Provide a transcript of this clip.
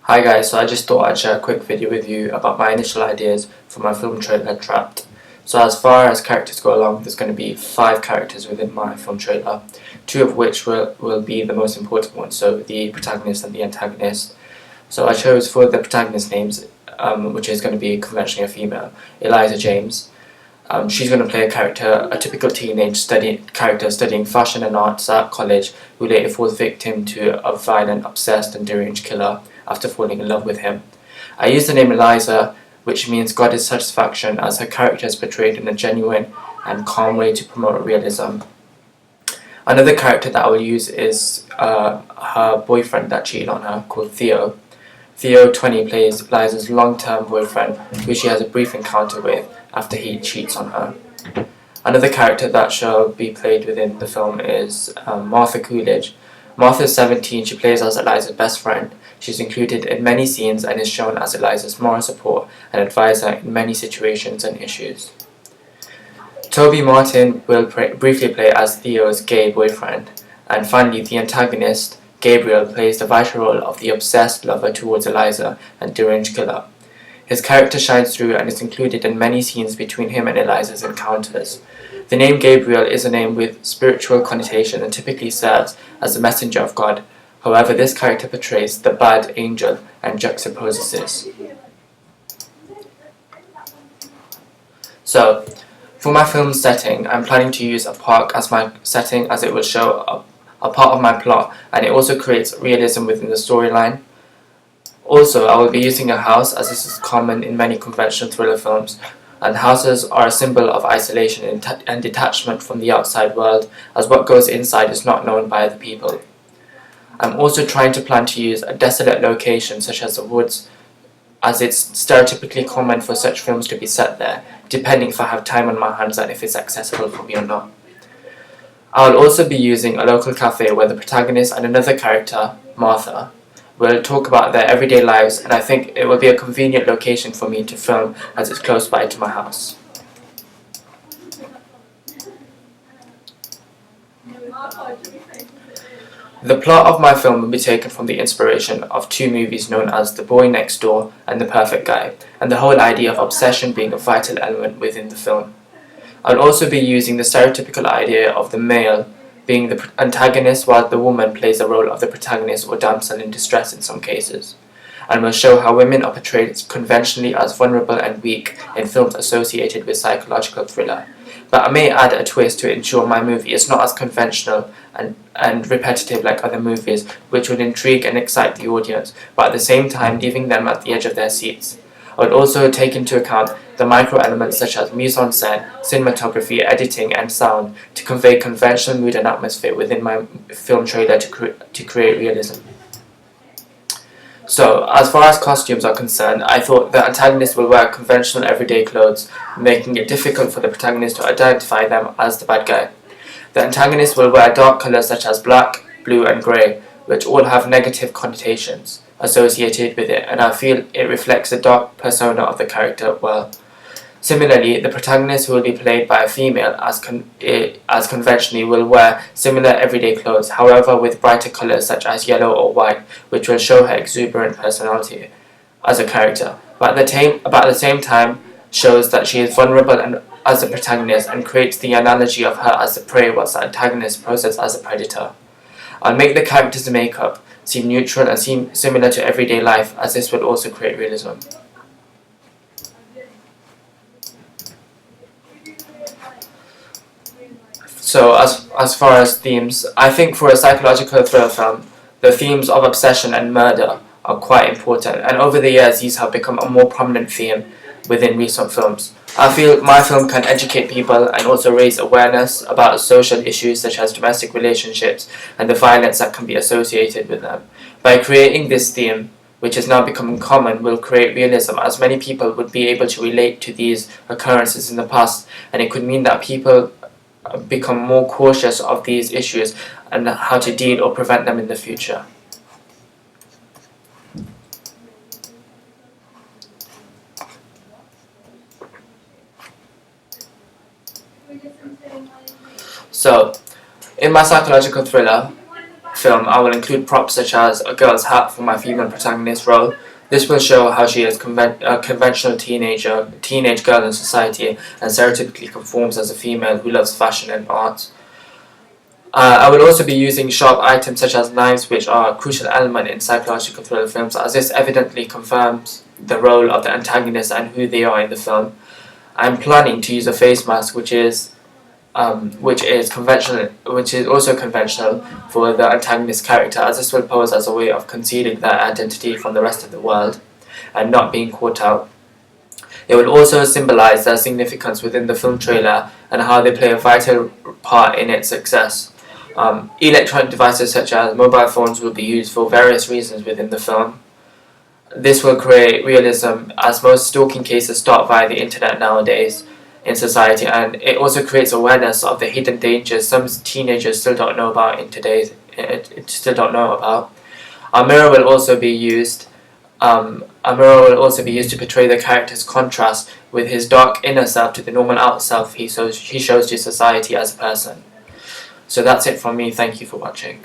Hi guys, so I just thought I'd share a quick video with you about my initial ideas for my film trailer Trapped. So as far as characters go along, there's going to be 5 characters within my film trailer, 2 of which will be the most important ones, so the protagonist and the antagonist. So I chose for the protagonist names, which is going to be conventionally a female, Eliza James. She's going to play a typical teenage character studying fashion and arts at college, who later falls victim to a violent, obsessed and deranged killer after falling in love with him. I use the name Eliza, which means God is satisfaction, as her character is portrayed in a genuine and calm way to promote realism. Another character that I will use is her boyfriend that cheated on her, called Theo. Theo, 20, plays Liza's long-term boyfriend, who she has a brief encounter with after he cheats on her. Another character that shall be played within the film is Martha Coolidge. Martha is 17, she plays as Eliza's best friend. She's included in many scenes and is shown as Eliza's moral support and advisor in many situations and issues. Toby Martin will briefly play as Theo's gay boyfriend. And finally, the antagonist, Gabriel, plays the vital role of the obsessed lover towards Eliza and deranged killer. His character shines through and is included in many scenes between him and Eliza's encounters. The name Gabriel is a name with spiritual connotation and typically serves as the messenger of God. However, this character portrays the bad angel and juxtaposes this. So, for my film setting, I'm planning to use a park as my setting, as it will show a part of my plot, and it also creates realism within the storyline. Also, I will be using a house, as this is common in many conventional thriller films, and houses are a symbol of isolation and detachment from the outside world, as what goes inside is not known by other people. I'm also trying to plan to use a desolate location such as the woods, as it's stereotypically common for such films to be set there, depending if I have time on my hands and if it's accessible for me or not. I will also be using a local cafe where the protagonist and another character, Martha, will talk about their everyday lives, and I think it will be a convenient location for me to film as it's close by to my house. The plot of my film will be taken from the inspiration of 2 movies known as The Boy Next Door and The Perfect Guy, and the whole idea of obsession being a vital element within the film. I'll also be using the stereotypical idea of the male being the antagonist, while the woman plays the role of the protagonist or damsel in distress in some cases, and will show how women are portrayed conventionally as vulnerable and weak in films associated with psychological thriller. But I may add a twist to ensure my movie is not as conventional and repetitive like other movies, which would intrigue and excite the audience, but at the same time leaving them at the edge of their seats. I would also take into account the micro elements such as mise-en-scène, cinematography, editing and sound to convey conventional mood and atmosphere within my film trailer to create realism. So, as far as costumes are concerned, I thought the antagonist will wear conventional everyday clothes, making it difficult for the protagonist to identify them as the bad guy. The antagonist will wear dark colours such as black, blue and grey, which all have negative connotations associated with it, and I feel it reflects the dark persona of the character well. Similarly, the protagonist, who will be played by a female as conventionally, will wear similar everyday clothes, however with brighter colours such as yellow or white, which will show her exuberant personality as a character, but at the same time shows that she is vulnerable and as a protagonist, and creates the analogy of her as the prey whilst the antagonist poses as a predator. I'll make the character's makeup seem neutral and seem similar to everyday life, as this will also create realism. So as far as themes, I think for a psychological thriller film, the themes of obsession and murder are quite important, and over the years these have become a more prominent theme within recent films. I feel my film can educate people and also raise awareness about social issues such as domestic relationships and the violence that can be associated with them. By creating this theme, which is now becoming common, will create realism, as many people would be able to relate to these occurrences in the past, and it could mean that people become more cautious of these issues and how to deal or prevent them in the future. So, in my psychological thriller film, I will include props such as a girl's hat for my female protagonist role. This will show how she is a conventional teenage girl in society, and stereotypically conforms as a female who loves fashion and art. I will also be using sharp items such as knives, which are a crucial element in psychological thriller films, as this evidently confirms the role of the antagonist and who they are in the film. I'm planning to use a face mask, which is also conventional for the antagonist character, as this will pose as a way of concealing their identity from the rest of the world and not being caught out. It will also symbolize their significance within the film trailer and how they play a vital part in its success. Electronic devices such as mobile phones will be used for various reasons within the film. This will create realism, as most stalking cases start via the internet nowadays in society, and it also creates awareness of the hidden dangers some teenagers still don't know about in today's still don't know about. A mirror will also be used. To portray the character's contrast with his dark inner self to the normal outer self he shows to society as a person. So that's it from me. Thank you for watching.